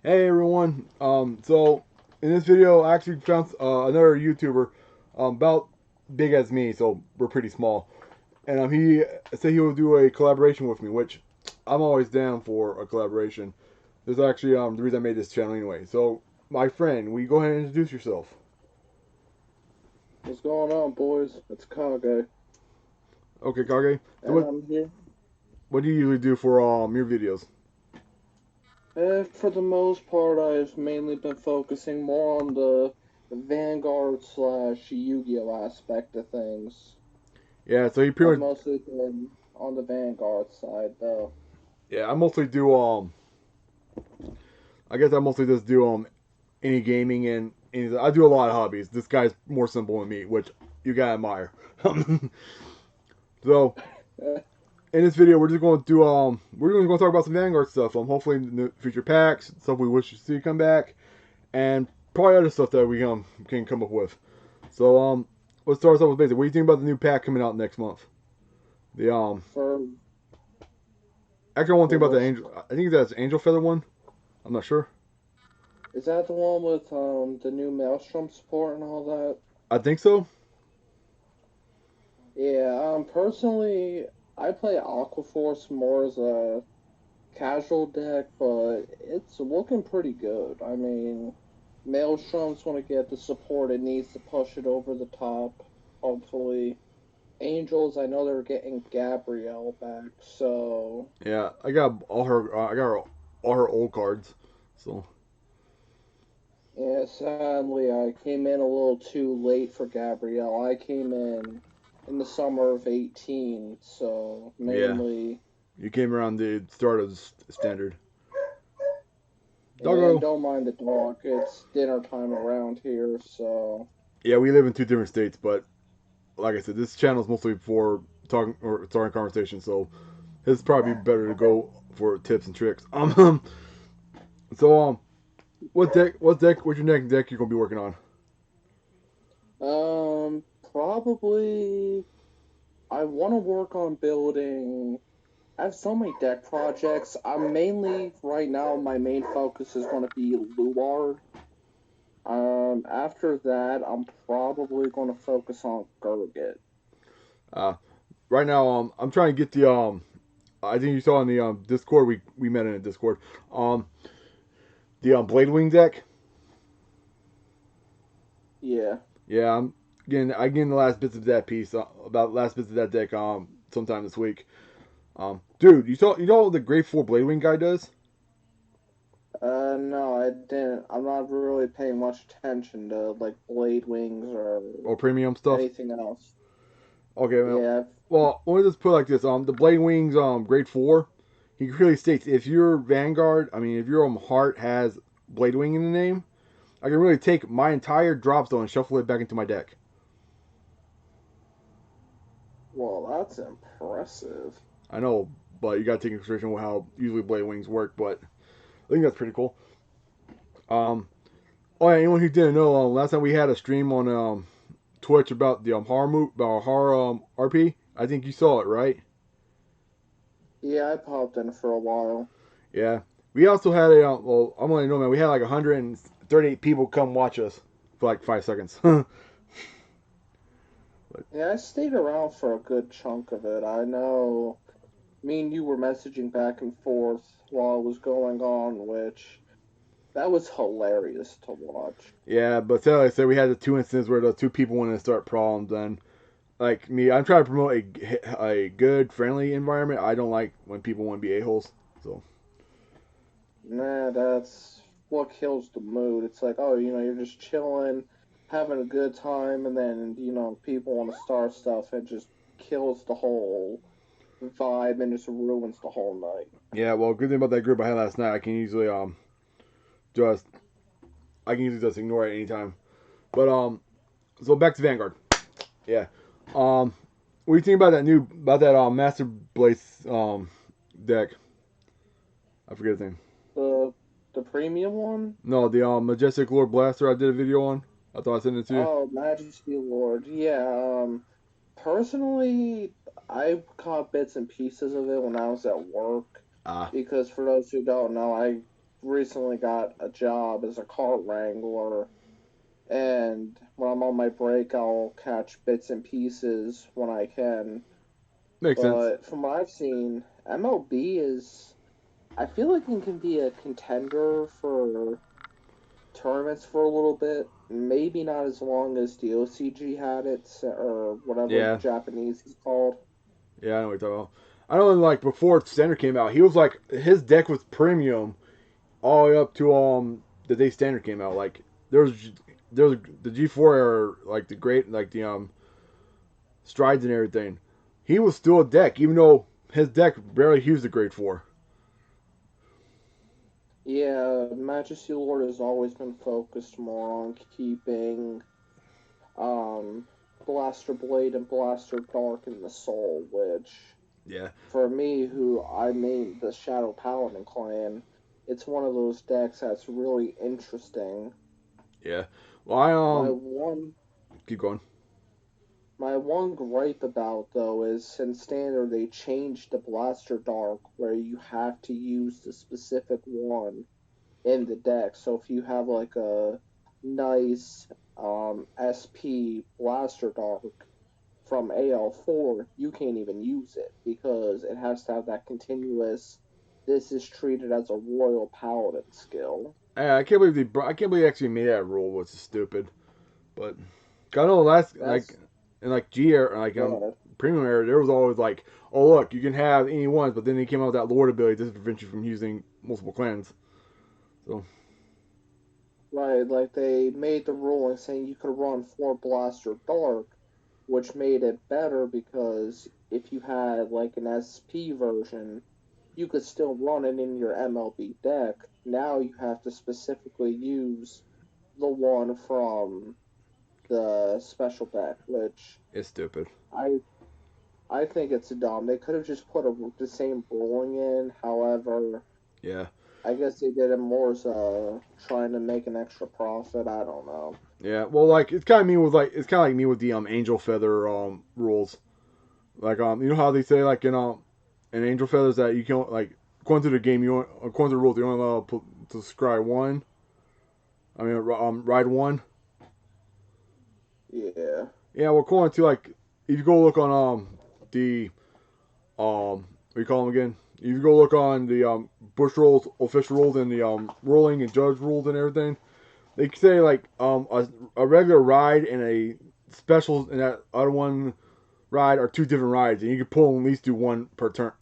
Hey everyone. So in this video, I actually found another YouTuber, about big as me, so we're pretty small, and he said he will do a collaboration with me, which I'm always down for a collaboration. This is actually the reason I made this channel anyway. So my friend, will you go ahead and introduce yourself? What's going on, boys? It's Kage, Okay, Kage. So and I'm here. what do you usually do for your videos? For the most part, I've mainly been focusing more on the Vanguard slash Yu-Gi-Oh aspect of things. Yeah, so you I've pretty much mostly been on the Vanguard side, though. yeah. I mostly do I guess I mostly just do any gaming and anything. I do a lot of hobbies. This guy's more simple than me, which you gotta admire. So in this video, we're just going to do we're going to talk about some Vanguard stuff. Hopefully the future packs, stuff we wish to see come back, and probably other stuff that we can come up with. So let's start us off with basic. What do you think about the new pack coming out next month? The For actually, I want to for think about the which angel. I think that's Angel Feather one. I'm not sure. is that the one with the new Maelstrom support and all that? I think so. Yeah. Personally, I play Aquaforce more as a casual deck, but it's looking pretty good. I mean, Maelstrom's going to get the support it needs to push it over the top, hopefully. Angels, I know they're getting Gabrielle back, so Yeah, I got all her. I got all her old cards. So yeah, sadly I came in a little too late for Gabrielle. I came in the summer of 18, so yeah, mainly. you came around the start of the standard. And Doggo. don't mind the dog, it's dinner time around here, so Yeah, we live in two different states, but like I said, this channel is mostly for talking or starting conversation. So it's probably better to go for tips and tricks. So what's your next deck you're gonna be working on? probably I want to work on building. I have so many deck projects. I'm mainly right now. My main focus is going to be Luard. After that, I'm probably going to focus on Gurgit. Uh, right now, I'm trying to get the I think you saw in the Discord, we met in a Discord. Um, the Blade Wing deck. Yeah. Yeah, I getting the last bits of that piece about last bits of that deck sometime this week. Dude, you know what the Grade 4 Blade Wing guy does? No, I didn't. I'm not really paying much attention to like Blade Wings or Or premium stuff? anything else. Okay, Yeah. well, let me just put it like this. The Blade Wings Grade 4, he clearly states if your Vanguard, I mean if your Heart has Blade Wing in the name, I can really take my entire drop zone and shuffle it back into my deck. Well, that's impressive. I know, but you gotta take into consideration how usually Blade Wings work, but I think that's pretty cool. Um oh yeah, anyone who didn't know, last time we had a stream on Twitch about the horror RP. I think you saw it, right? Yeah, I popped in for a while. Yeah. We also had a well, I'm letting you know, man. We had like 138 people come watch us for like 5 seconds. But Yeah, I stayed around for a good chunk of it. I know me and you were messaging back and forth while it was going on, which that was hilarious to watch. yeah, but so like I said, we had the two instances where the two people wanted to start problems, and like me, I'm trying to promote a good, friendly environment. I don't like when people want to be a holes. So Nah, that's what kills the mood. It's like, oh, you're just chilling, having a good time, and then, people want to start stuff and just kills the whole vibe and just ruins the whole night. yeah, well, good thing about that group I had last night, just I can usually just ignore it anytime. But so back to Vanguard. Yeah. What do you think about that Master Blaze deck? I forget his name. The the premium one? No, the Majestic Lord Blaster I did a video on. I thought I sent it to you. Oh, Majesty Lord. Yeah, personally, I caught bits and pieces of it when I was at work Ah, because for those who don't know, I recently got a job as a cart wrangler, and when I'm on my break, I'll catch bits and pieces when I can. Makes sense. But from what I've seen, MLB is, I feel like it can be a contender for tournaments for a little bit. Maybe not as long as the OCG had it, or whatever Yeah, Japanese is called. yeah, I know what you're talking about. I know, like before Standard came out, he was like his deck was premium all the way up to the day Standard came out. Like there's the G4 era, like the great, like the strides and everything. He was still a deck, even though his deck barely used the grade 4. Yeah, Majesty Lord has always been focused more on keeping um, Blaster Blade and Blaster Dark in the soul, which, Yeah, for me, who I main the Shadow Paladin clan, it's one of those decks that's really interesting. yeah. Well, I My one keep going. my one gripe about though is in standard they changed the Blaster Dark where you have to use the specific one in the deck. So if you have like a nice SP Blaster Dark from AL4, you can't even use it because it has to have that continuous. This is treated as a Royal Paladin skill. I can't believe I can't believe they actually made that rule, which is stupid. But I know last like That's in like G era, like good. premium era, there was always like, oh look, you can have any ones, but then they came out with that Lord ability to prevent you from using multiple clans. So Right, like they made the ruling saying you could run 4 Blaster Dark, which made it better because if you had like an SP version, you could still run it in your MLB deck. Now you have to specifically use the one from the special deck, which it's stupid. I I think it's dumb. They could have just put the same ruling in. However, Yeah, I guess they did it more as trying to make an extra profit. I don't know. yeah. Well, like it's kind of like me with the Angel Feather rules. Like you know how they say like in Angel Feathers that you can like according to the game according to the rules you only allowed to scry one. I mean ride one. Yeah. Yeah, well, according to like, if you go look on the what do you call them again? If you go look on the Bush rules, official rules, and the ruling and judge rules and everything, they say like a regular ride and a special and that other one ride are two different rides, and you can pull at least do one per turn,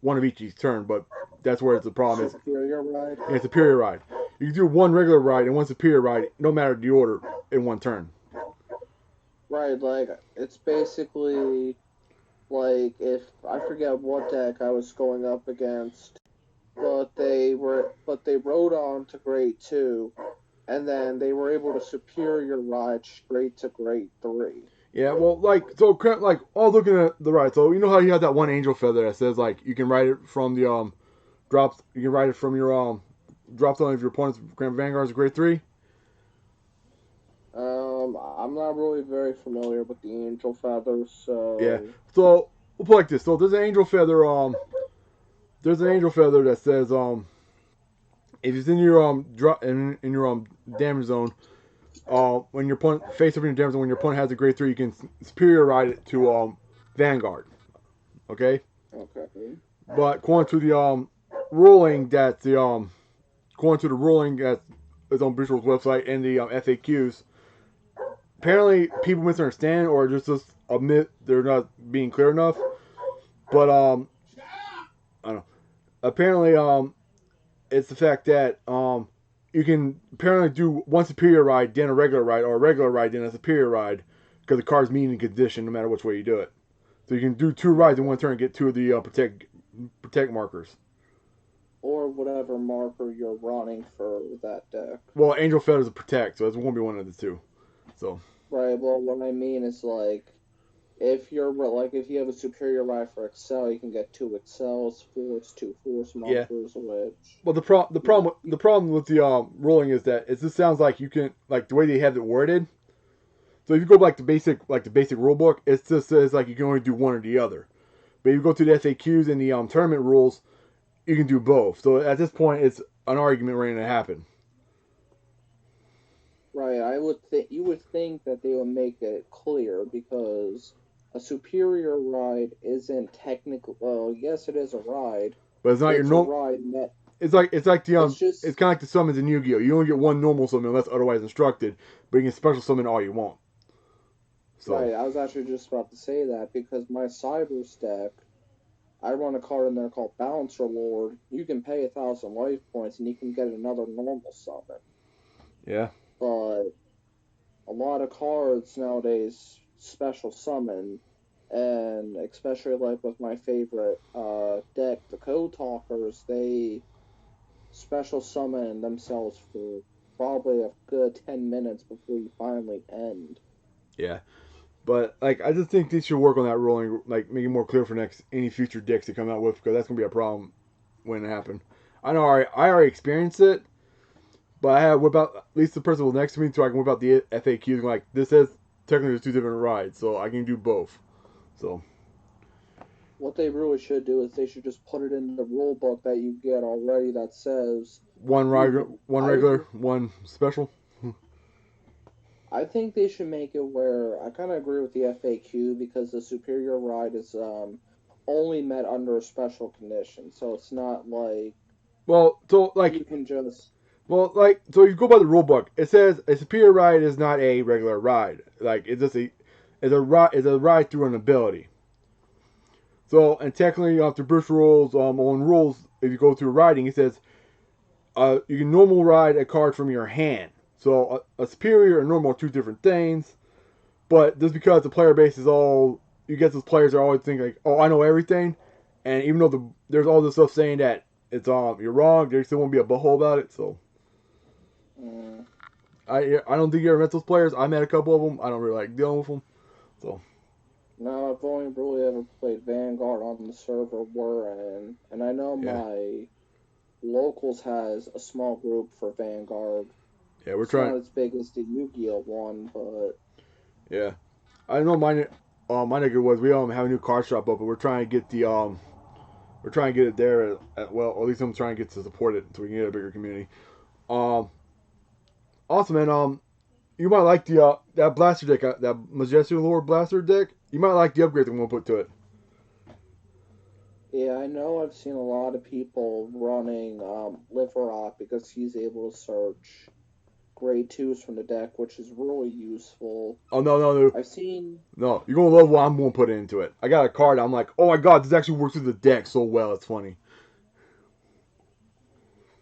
one of each turn. But that's where it's the problem is. Superior ride. Yeah, superior ride. You can do one regular ride and one superior ride, no matter the order, in one turn. Right, like it's basically like if I forget what deck I was going up against, but they rode on to grade 2, and then they were able to superior ride straight to grade 3. Yeah, well, like like all looking at the ride. So you know how you have that one angel feather that says like you can ride it from the drops. You can ride it from your drop zone of your opponent's Grand Vanguard's grade 3. I'm not really very familiar with the Angel Feathers, Yeah. so So we'll put it like this. So there's an angel feather that says if it's in your drop in your damage zone, when your opponent face up in your damage zone, when your opponent has a grade 3, you can superior ride it to Vanguard. Okay. okay. But according to the ruling that the according to the ruling that is on Bristol's website and the FAQs, apparently people misunderstand or just admit they're not being clear enough. But I don't know. Apparently it's the fact that you can apparently do one superior ride then a regular ride or a regular ride then a superior ride because the card's mean and condition no matter which way you do it. So you can do 2 rides in one turn and get 2 of the protect markers. Or whatever marker you're running for that deck. Well, Angel Feather is a protect, so it won't be one of the 2. So Right, well, what I mean is, like, if you have a superior ride for Excel, you can get 2 Excels, 2 Force yeah. markers, which... Well, the problem with the ruling is that it just sounds like you can like the way they have it worded. So if you go back to the basic rule book, it just says like you can only do one or the other. But if you go to the FAQs and the tournament rules, you can do both. So at this point, it's an argument ready to happen. Right, I would think you would think that they would make it clear because a superior ride isn't technically, well, yes, it is a ride, But it's not but your it's a normal. ride that It's like the it's it's just kind of like the summons in Yu-Gi-Oh. You only get one normal summon unless otherwise instructed, but you can special summon all you want. So right. I was actually just about to say that because my Cyber's deck, I run a card in there called Bouncer Lord. You can pay 1,000 life points and you can get another normal summon. yeah, But a lot of cards nowadays special summon, and especially like with my favorite deck, the Code Talkers, they special summon themselves for probably a good 10 minutes before you finally end. yeah. But like, I just think they should work on that ruling, like make it more clear for next any future decks they come out with, because that's gonna be a problem when it happens. I know I already experienced it, but I had whip out at least the person was next to me so I can whip out the FAQs and like this says technically there's two different rides, so I can do both. So What they really should do is they should just put it in the rule book that you get already that says you one regular, either. one special. I think they should make it where I kind of agree with the FAQ because the superior ride is only met under a special condition, so it's not like Well, so you like can just so if you go by the rule book, it says a superior ride is not a regular ride. Like it's just it's a ride through an ability. So and technically after Bruce rules on rules, if you go through riding, it says you can normal ride a card from your hand. So a superior and normal are two different things. But just because the player base is all you get, those players are always thinking like, oh, I know everything, and even though there's all this stuff saying that it's you're wrong, there still won't be a butthole about it. So uh, I don't think you ever met those players. I met a couple of them. I don't really like dealing with them. So no, I've only really ever played Vanguard on the server we're in, and I know yeah, my locals has a small group for Vanguard. yeah, we're It's not trying. as big as the Yu-Gi-Oh one, but Yeah, I know mine. My nigga was we have a new card shop up, but we're trying to get the we're trying to get it there well, or at least I'm trying to get to support it so we can get a bigger community. Um, awesome, man. You might like the that blaster deck, that Majestic Lord blaster deck. You might like the upgrade that I'm gonna put to it. yeah, I know I've seen a lot of people running Liverot because he's able to search grade twos from the deck, which is really useful. Oh no. I've seen, No, you're gonna love what I'm gonna put into it. I got a card. I'm like, oh my god, this actually works with the deck so well. It's funny.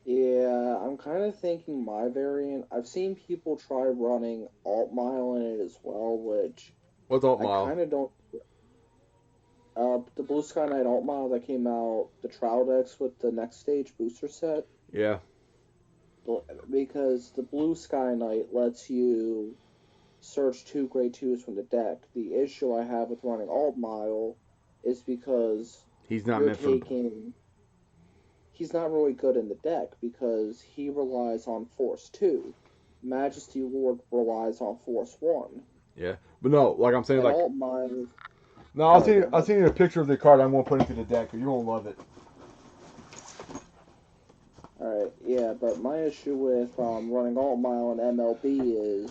yeah, I'm kind of thinking my variant. I've seen people try running Alt Mile in it as well, which What's Alt I Mile? kind of don't. The Blue Sky Knight Alt Mile that came out, the trial decks with the next stage booster set, Yeah, because the Blue Sky Knight lets you search two grade twos from the deck. The issue I have with running Alt Mile is because he's not you're meant for. taking. He's not really good in the deck because he relies on Force 2. Majesty Lord relies on Force 1. Yeah, but no, like I'm saying, And like Alt Mile. no, Sorry, go I'll ahead. send you a picture of the card I'm gonna put into the deck. You're gonna love it. Alright, yeah, but my issue with running Alt Mile and MLB is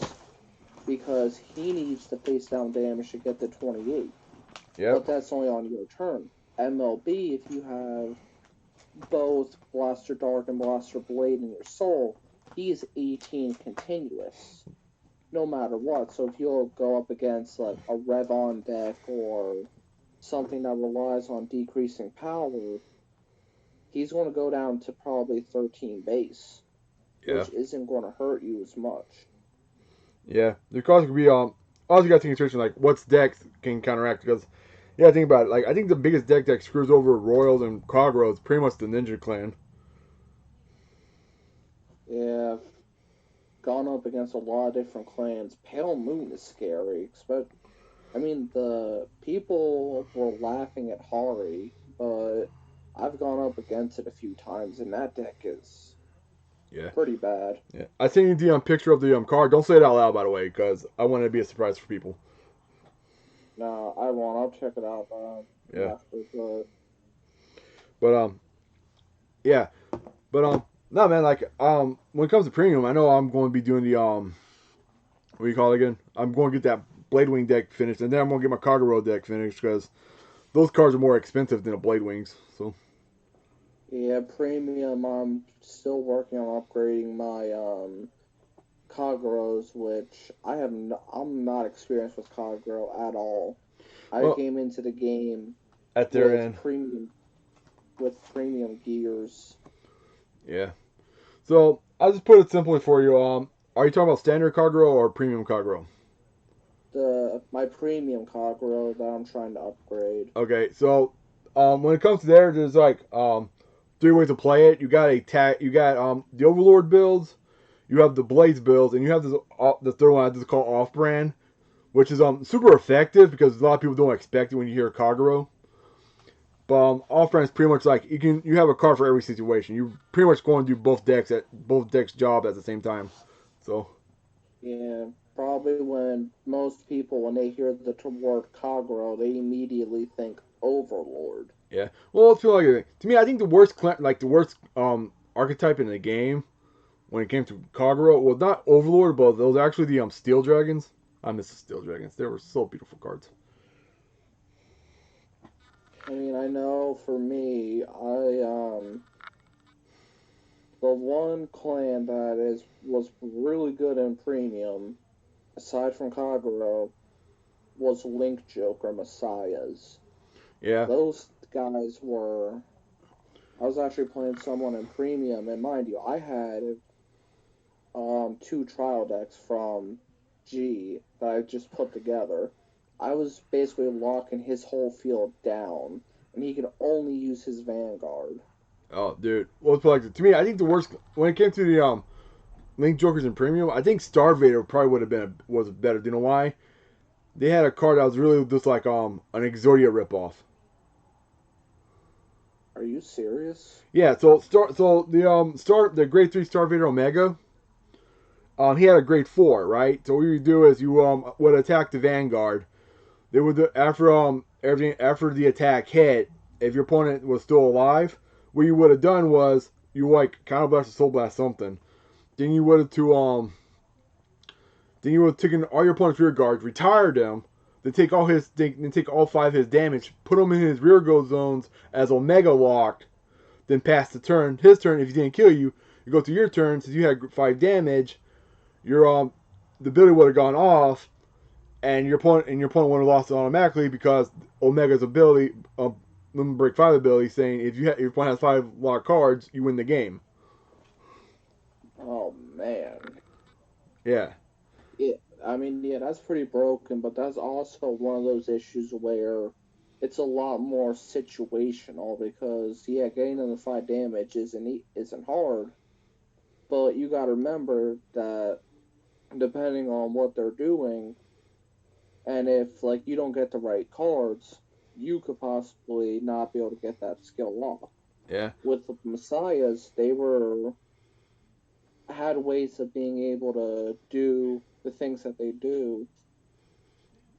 because he needs to face down damage to get to 28. But Yep. that's only on your turn. MLB, if you have both Blaster Dark and Blaster Blade in your soul, he's 18 continuous, no matter what. So if you'll go up against like a Revon deck or something that relies on decreasing power, he's going to go down to probably 13 base, Yeah. which isn't going to hurt you as much. Yeah. The cards could be also you got to take into consideration like what's decks can counteract because yeah, think about it. Like I think the biggest deck that screws over Royals and Kagura is pretty much the Ninja Clan. Yeah, I've gone up against a lot of different clans. Pale Moon is scary, but I mean the people were laughing at Hari, but I've gone up against it a few times, and that deck is Yeah. pretty bad. Yeah. I sent you the picture of the card. Don't say it out loud, by the way, because I want it to be a surprise for people. No, I won't. I'll check it out Yeah. after. But But yeah. But No, man. Like, when it comes to premium, I know I'm going to be doing the what do you call it again? I'm going to get that Blade Wing deck finished, and then I'm going to get my Kagero deck finished because those cards are more expensive than the Blade Wings. So Yeah, premium. I'm still working on upgrading my Kageros, which I'm not experienced with Kagero at all. I well, came into the game at their with end, premium gears. yeah. So I'll just put it simply for you. Are you talking about standard Kagero or premium Kagero? My premium Kagero that I'm trying to upgrade. Okay, so when it comes to there, there's like three ways to play it. You got you got the Overlord builds, you have the Blaze builds, and you have this the third one I just call off brand, which is super effective because a lot of people don't expect it when you hear Kagero. But off brand is pretty much like you have a card for every situation. You pretty much going to do both decks job at the same time. So Yeah, probably when most people, when they hear the word Kagero, they immediately think Overlord. yeah, well, it's feel like to me. I think the worst the worst archetype in the game when it came to Kagero, well, not Overlord, but those actually the Steel Dragons. I miss the Steel Dragons. They were so beautiful cards. I mean, I know for me, the one clan that was really good in premium, aside from Kagero, was Link Joker Messiahs. Yeah, Those guys were. I was actually playing someone in premium, and mind you, I had two trial decks from G that I just put together. I was basically locking his whole field down, and he could only use his Vanguard. oh, dude. Well, it's like to me, I think the worst when it came to the Link Jokers in Premium, I think Star Vader probably would have been was better. Do you know why? They had a card that was really just like an Exodia ripoff. Are you serious? Yeah, so the grade 3 Star Vader Omega, he had a grade 4, right? So what you do is you would attack the Vanguard. They would after everything after the attack hit, if your opponent was still alive, what you would have done was you like counter blast or soul blast something. Then you would have taken all your opponent's rear guards, retired them, then take all 5 of his damage, put him in his rear guard zones as Omega locked, then pass the turn. His turn, if he didn't kill you, you go to your turn. Since you had 5 damage, your the ability would have gone off, and your opponent would have lost it automatically because Omega's ability, Limit Break 5 ability, saying if your opponent has 5 locked cards, you win the game. Oh man. Yeah, Yeah, I mean, yeah, that's pretty broken, but that's also one of those issues where it's a lot more situational because yeah, getting them to 5 damage isn't hard, but you got to remember that depending on what they're doing, and if like you don't get the right cards, you could possibly not be able to get that skill off. yeah, With the Messiahs, they were had ways of being able to do the things that they do,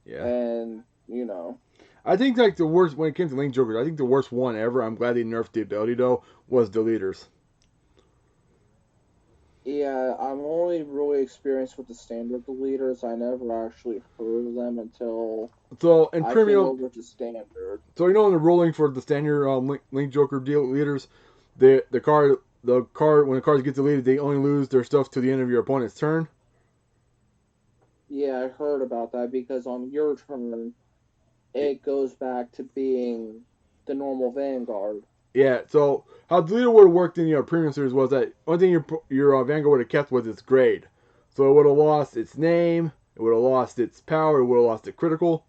yeah. and you know, I think like the worst when it came to Link Jokers, I think the worst one ever. I'm glad they nerfed the ability though. Was Deleters. yeah, I'm only really experienced with the standard deleters. I never actually heard of them until So in I came premium, over to standard. so in the ruling for the standard Link Joker deal leaders, the card when the cards get deleted, they only lose their stuff to the end of your opponent's turn. Yeah, I heard about that because on your turn, it goes back to being the normal Vanguard. Yeah. So how deleter would have worked in your premium series was that only thing your Vanguard would have kept was its grade. So it would have lost its name, it would have lost its power, it would have lost its critical,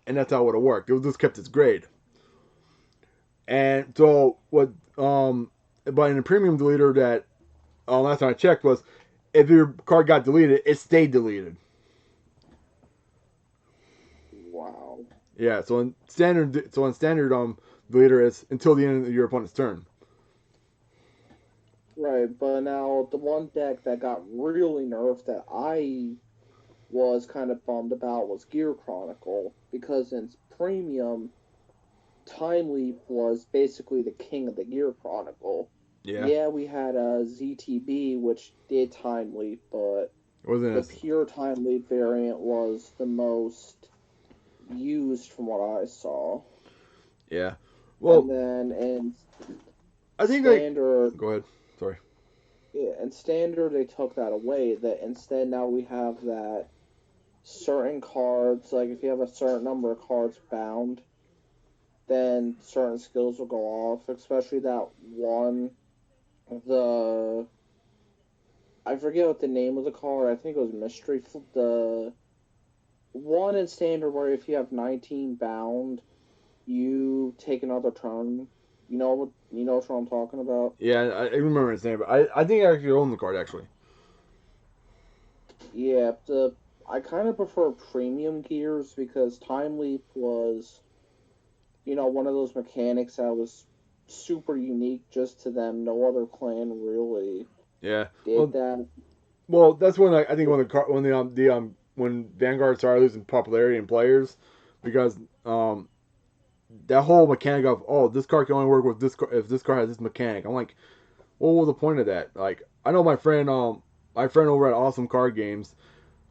and that's how it would have worked. It would just kept its grade. And so what? But in the premium deleter that last time I checked was if your card got deleted, it stayed deleted. Wow. Yeah. So in standard deleter it's until the end of your opponent's turn. Right, but now the one deck that got really nerfed that I was kind of bummed about was Gear Chronicle because in premium, Time Leap was basically the king of the Gear Chronicle. Yeah. Yeah, we had a ZTB, which did time leap, but It wasn't the as. pure time leap variant was the most used from what I saw. Yeah. And Well, then in I think like. standard, Go ahead. Sorry. yeah, in standard they took that away. That instead now we have that certain cards, like if you have a certain number of cards bound, then certain skills will go off. Especially that one, the I forget what the name of the card. I think it was Mystery. The one in standard where if you have 19 bound, you take another turn. You know what I'm talking about? Yeah, I remember his name, but I think I actually own the card actually. Yeah, the I kind of prefer premium gears because Time Leap was, one of those mechanics that was super unique just to them. No other clan really Yeah. did that. Well, that's when I think when Vanguard started losing popularity in players, because that whole mechanic of, oh, this card can only work with this if this card has this mechanic. I'm like, what was the point of that? Like, I know my friend over at Awesome Card Games,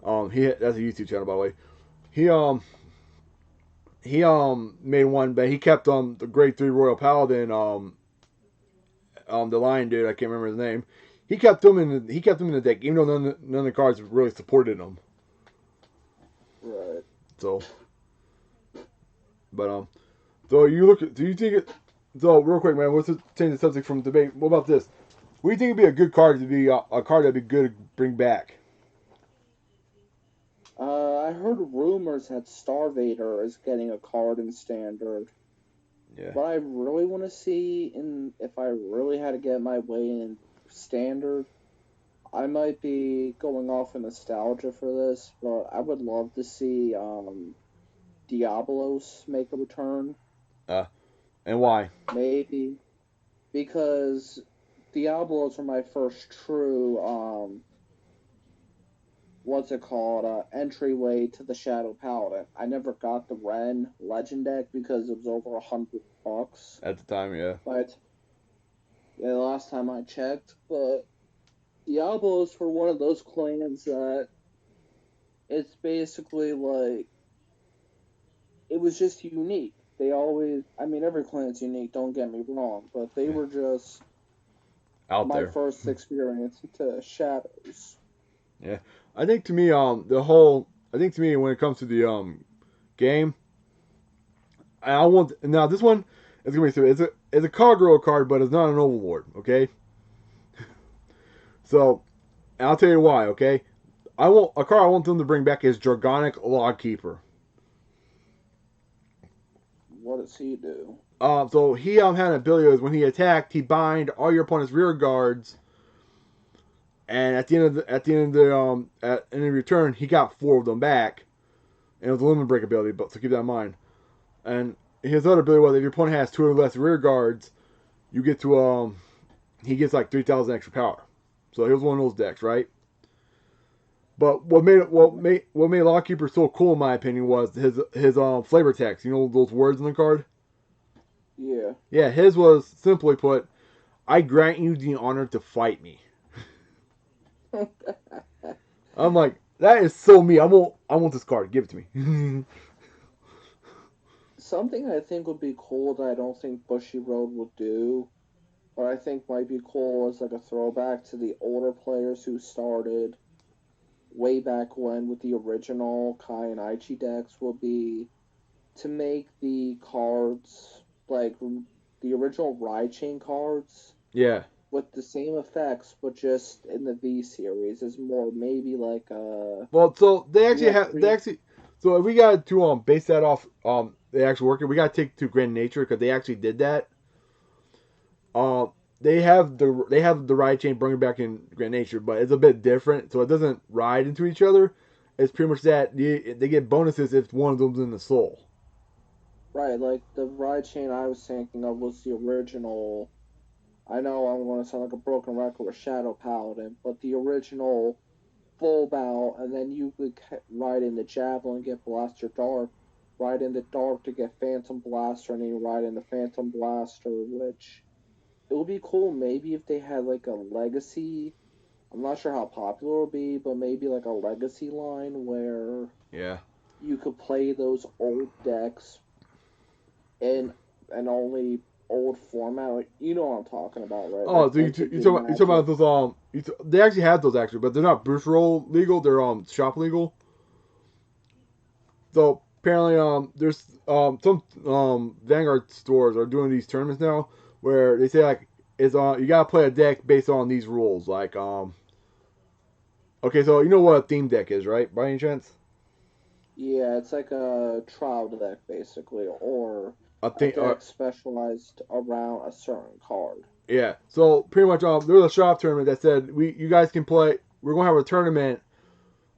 that's a YouTube channel by the way. He made one, but he kept the grade 3 Royal Paladin, the lion dude, I can't remember his name. He kept him in the deck, even though none of the cards really supported him. Right. So, but so do you think it? So real quick, man, let's just change the subject from debate. What about this? What do you think would be a good card to be a card that'd be good to bring back? I heard rumors that Star Vader is getting a card in standard. Yeah. What I really want to see if I really had to get my way in standard, I might be going off in nostalgia for this, but I would love to see Diablos make a return. And why? Maybe because Diablos were my first true what's it called, entryway to the Shadow Paladin. I never got the Ren Legend deck because it was over $100. At the time, yeah. But yeah, the last time I checked, but Diablos were one of those clans that it's basically like it was just unique. They always, I mean, every clan's unique. Don't get me wrong, but they were just Out my there. first experience into Shadows. Yeah. I think to me, when it comes to the game, I want now this one is gonna be it's a Cogro card, but it's not an Overlord. Okay. So I'll tell you why. Okay. A card I want them to bring back is Dragonic Logkeeper. What does he do? So he had an ability is when he attacked, he bind all your opponent's rear guards, and at the end of your turn, he got 4 of them back, and it was a limit break ability. But so keep that in mind. And his other ability was if your opponent has 2 or less rear guards, you get to he gets like 3,000 extra power. So he was one of those decks, right? But what made Lawkeeper so cool in my opinion was his flavor text. You know those words in the card. Yeah. Yeah, his was simply put, I grant you the honor to fight me. I'm like, that is so me. I want this card. Give it to me. Something I think would be cool that I don't think Bushiroad will do, but I think might be cool as like a throwback to the older players who started way back when with the original Kai and Aichi decks will be to make the cards like the original Ride Chain cards Yeah. with the same effects, but just in the V series is more maybe like Well, so they you actually have have they three. actually. So if we got to base that off the actual worker, we got to take to Grand Nature because they actually did that. Uh, they have the ride chain bring it back in Grand Nature, but it's a bit different, so it doesn't ride into each other. It's pretty much that they get bonuses if one of them's in the soul. Right, like the Ride Chain I was thinking of was the original. I know I'm going to sound like a broken record with Shadow Paladin, but the original full bow, and then you could ride in the Javelin, get Blaster Dark, ride in the Dark to get Phantom Blaster, and then you ride in the Phantom Blaster, which it would be cool maybe if they had like a legacy. I'm not sure how popular it would be, but maybe like a legacy line where Yeah. you could play those old decks in an only old format. Like, you know what I'm talking about, right? Oh, Like so vintage you talk about Magic. those they actually have those actually, but they're not boost roll legal. They're shop legal. So apparently there's some Vanguard stores are doing these tournaments now where they say like it's you gotta play a deck based on these rules. Like okay, so you know what a theme deck is, right? By any chance? Yeah, it's like a trial deck basically, or I a think deck specialized around a certain card. yeah. So pretty much there was a shop tournament that said you guys can play. We're gonna have a tournament.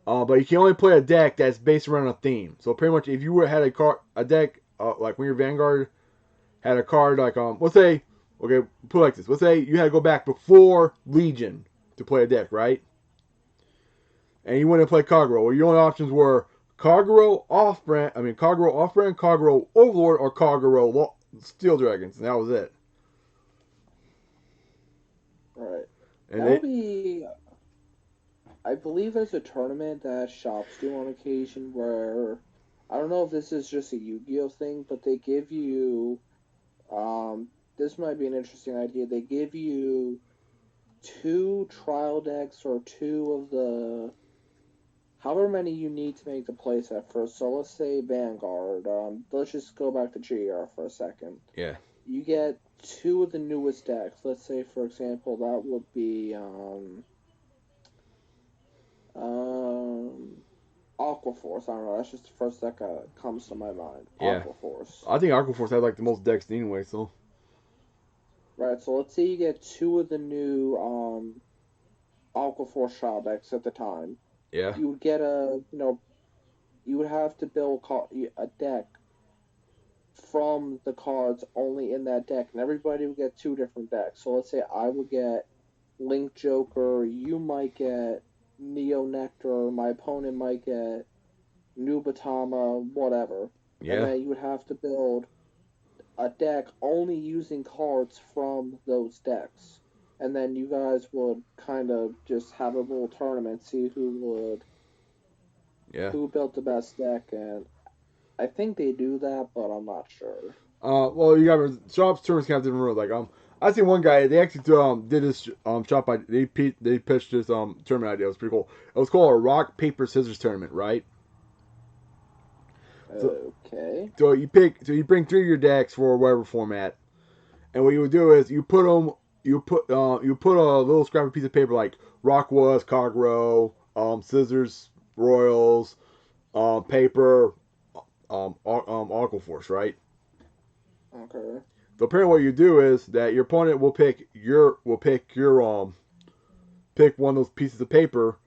But you can only play a deck that's based around a theme. So pretty much, if you had a deck like when your Vanguard had a card like let's say, okay, put it like this. Let's say you had to go back before Legion to play a deck, right? And you wanted to play Kagero. Well, your only options were Kagero off-brand. I mean Kagero off-brand, Kagero Overlord, or Kagero Steel Dragons, and that was it. Right. And That they would be. I believe there's a tournament that shops do on occasion where I don't know if this is just a Yu-Gi-Oh thing, but they give you this might be an interesting idea. They give you two trial decks or two of the however many you need to make the playset first. So let's say Vanguard. Let's just go back to GR for a second. yeah You get two of the newest decks. Let's say, for example, that would be um, Aquaforce. I don't know. That's just the first deck that comes to my mind. yeah. Aquaforce. I think Aquaforce had like the most decks anyway. So Right. So let's say you get two of the new Aquaforce trial decks at the time. yeah You would get you would have to build a deck from the cards only in that deck, and everybody would get two different decks. So let's say I would get Link Joker, you might get Neo Nectar, my opponent might get Nubatama, whatever. And yeah then you would have to build a deck only using cards from those decks. And then you guys would kind of just have a little tournament, see yeah. who built the best deck, and I think they do that, but I'm not sure. Well, you got shops tournaments kind of different rules. Like I seen one guy they actually did this shop. They pitched this tournament idea. It was pretty cool. It was called a rock paper scissors tournament, right? So Okay. you bring three of your decks for whatever format, and what you would do is you put a little scrap piece of paper like rock was Cogro, scissors royals, paper, Aquaforce, right? Okay. So apparently, what you do is that your opponent will pick pick one of those pieces of paper.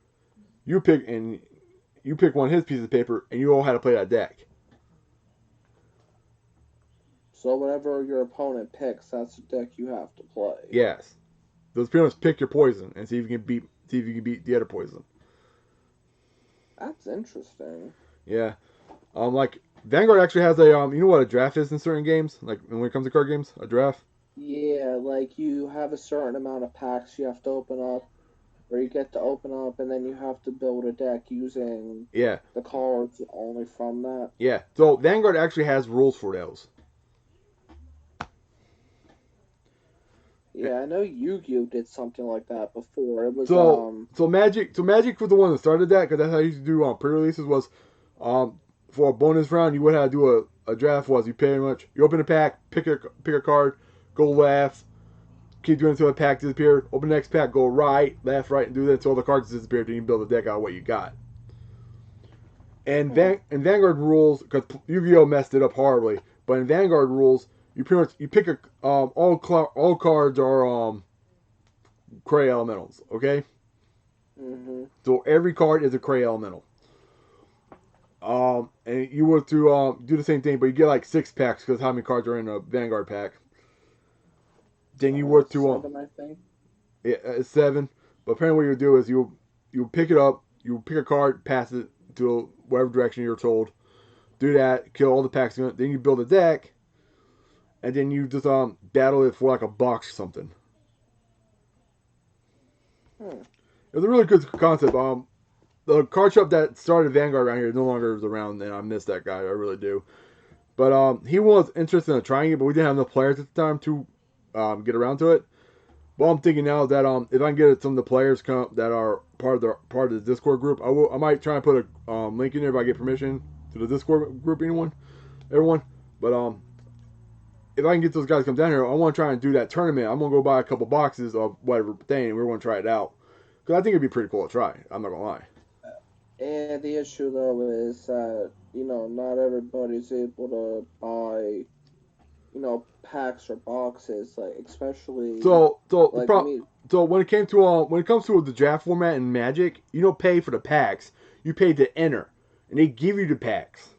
You pick one of his pieces of paper, and you all how to play that deck. So whatever your opponent picks, that's the deck you have to play. Yes, those pretty much pick your poison and see if you can beat the other poison. That's interesting. Yeah, like Vanguard actually has a you know what a draft is in certain games, like when it comes to card games, a draft. Yeah, like you have a certain amount of packs you have to open up, or you get to open up, and then you have to build a deck using Yeah, the cards only from that. yeah. So Vanguard actually has rules for those. Yeah, I know Yu-Gi-Oh did something like that before. It was Magic was the one that started that because that's how you used to do on pre-releases was um for a bonus round you would have to do a draft was you pretty much you open a pack pick a card go left keep doing it until the pack disappeared open the next pack go right and do that until the cards disappeared and you build a deck out of what you got and and Vanguard rules because Yu-Gi-Oh messed it up horribly but in Vanguard rules you pretty much you pick a all cards are Cray elementals okay. Mm-hmm. So every card is a Cray elemental. And you were to do the same thing, but you get like 6 packs because how many cards are in a Vanguard pack. Then you were to 7, I think. yeah, it's 7. But apparently what you do is you pick it up, you pick a card, pass it to whatever direction you're told. Do that, kill all the packs in it. Then you build a deck, and then you just battle it for like a box or something. Hmm. It was a really good concept. The card shop that started Vanguard around here no longer is around, and I miss that guy. I really do. But he was interested in trying it, but we didn't have enough players at the time to get around to it. Well, I'm thinking now that if I can get some of the players that are part of the Discord group, I might try and put a link in there if I get permission to the Discord group. Everyone. But if I can get those guys to come down here, I want to try and do that tournament. I'm gonna go buy a couple boxes of whatever thing, and we're gonna try it out because I think it'd be pretty cool to try. I'm not gonna lie. And the issue though is that not everybody's able to buy packs or boxes, like especially like me. So when it comes to the draft format in Magic, you don't pay for the packs. You pay to enter, and they give you the packs.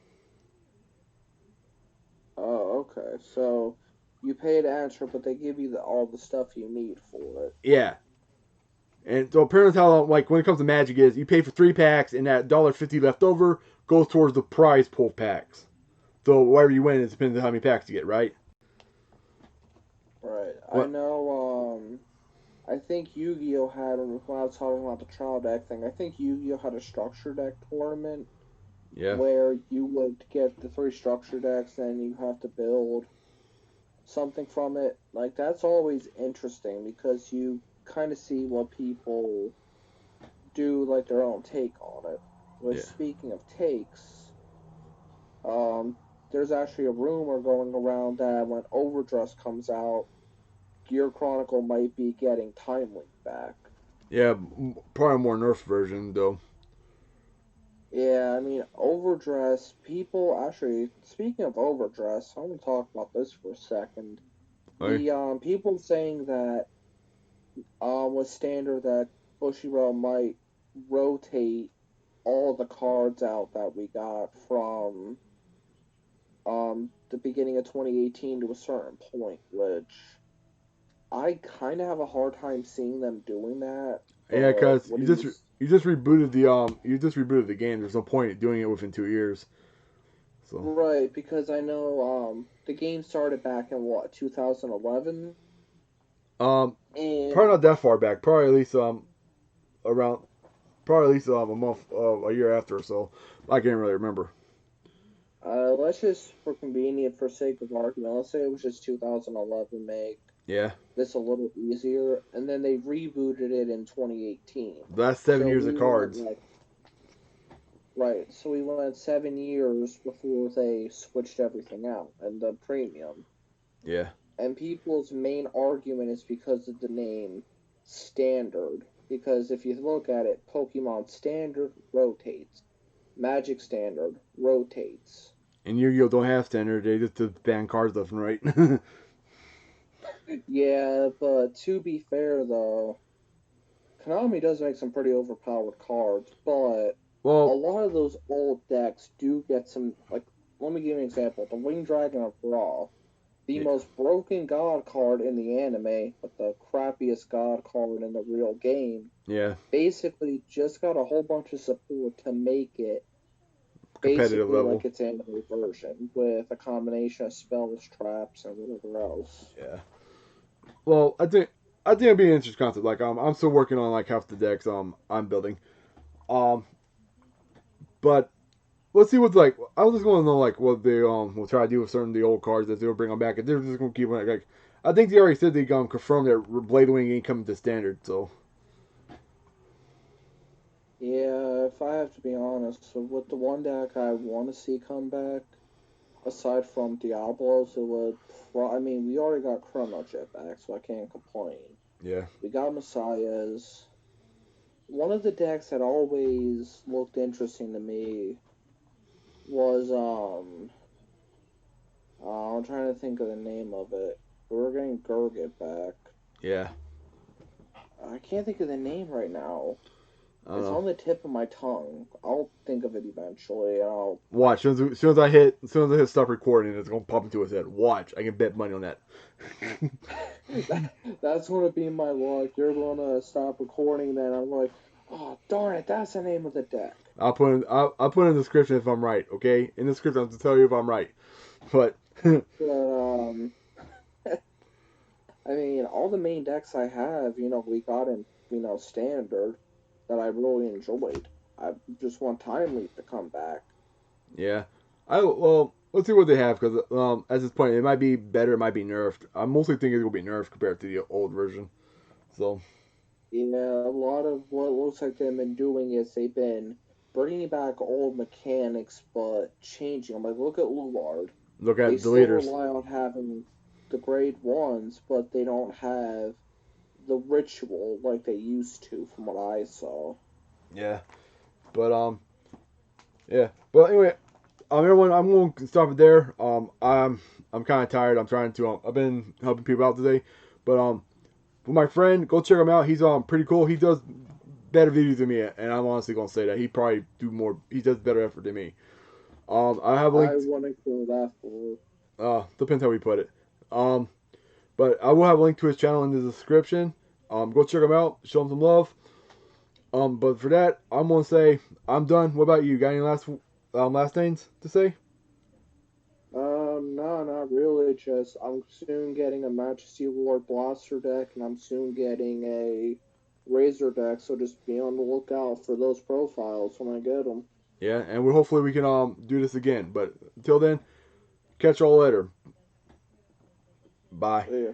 Oh, okay. So you pay to enter, but they give you all the stuff you need for it. Yeah. And so apparently how like when it comes to Magic is you pay for 3 packs and that $1.50 left over goes towards the prize pool packs. So whatever you win, it depends on how many packs you get, right? Right. I What? know. I think Yu-Gi-Oh had when I was talking about the trial deck thing. I think Yu-Gi-Oh had a structure deck tournament Yeah. where you would get the 3 structure decks, and you have to build something from it. Like that's always interesting because you kind of see what people do, like their own take on it. Which, Yeah. speaking of takes, um, there's actually a rumor going around that when Overdress comes out, Gear Chronicle might be getting Time Link back. Yeah. Probably a more nerf version though. Yeah, I mean, Overdress, people actually, speaking of Overdress, I want to talk about this for a second. Like, The people saying that with Standard that Bushiroad might rotate all the cards out that we got from the beginning of 2018 to a certain point, which I kind of have a hard time seeing them doing that. yeah, But cause what do you? you just rebooted the game. There's no point in doing it within 2 years. So Right, because I know the game started back in what 2011, um and probably not that far back. Probably at least around probably at least a month a year after or so. I can't really remember. let's just, for convenient, for sake of argument, let's say it was just 2011. Make Yeah. this a little easier, and then they rebooted it in 2018. The last seven So years of we went cards. like right, so we went 7 years before they switched everything out and the premium. Yeah. And people's main argument is because of the name Standard. Because if you look at it, Pokemon Standard rotates, Magic Standard rotates. And Yu-Gi-Oh don't have standard. They just ban cards left and right. Yeah, but to be fair though, Konami does make some pretty overpowered cards, but a Well, lot of those old decks do get some, like, let me give you an example. The Winged Dragon of Ra, the yeah. most broken god card in the anime, but the crappiest god card in the real game, Yeah. basically just got a whole bunch of support to make it Competitive basically level. like its anime version, with a combination of spells, traps, and whatever else. Yeah. Well, I think it'd be an interesting concept. Like I'm still working on like half the decks I'm building. Um, but let's see what's like. I was just going to know like what they will try to do with certain of the old cards that they'll bring them back. If they're just going to keep like I think they already said they confirmed that Blade Wing ain't coming to standard. So Yeah, if I have to be honest, so with the one deck I want to see come back, aside from Diablos, it would. I mean, we already got Chrono Jet back, so I can't complain. yeah, We got Messiahs. One of the decks that always looked interesting to me was I'm trying to think of the name of it. We're getting Gurgit back. yeah. I can't think of the name right now. I don't It's know. on the tip of my tongue. I'll think of it eventually, and I'll. Watch. As soon as I hit stop recording, it's gonna pop into his head. Watch. I can bet money on that. That's gonna be my luck. You're gonna stop recording, then I'm like, oh darn it, that's the name of the deck. I'll put in the description if I'm right. Okay, in the description I'll tell you if I'm right. But But I mean, all the main decks I have, we got in, standard that I really enjoyed. I just want Time Leap to come back. Yeah. Well, let's see what they have because at this point it might be better, it might be nerfed. I mostly think it's gonna be nerfed compared to the old version. So Yeah, a lot of what looks like they've been doing is they've been bringing back old mechanics but changing them. Like, look at Lulard. look They at the still leaders. rely on having the grade ones, but they don't have the ritual like they used to, from what I saw. Yeah. But yeah. But anyway, everyone, I'm going to stop it there. I'm kind of tired. I'm trying to. I've been helping people out today, but for my friend, go check him out. He's pretty cool. He does better videos than me, and I'm honestly gonna say that he probably do more. He does better effort than me. I have I linked. want to go that for. Depends how we put it. Um, but I will have a link to his channel in the description. Go check him out. Show him some love. But for that, I'm gonna say I'm done. What about you? Got any last things to say? No, not really. Just I'm soon getting a Majesty Lord Blaster deck, and I'm soon getting a Razor deck. So just be on the lookout for those profiles when I get them. Yeah, and hopefully we can do this again. But until then, catch y'all later. Bye. See ya.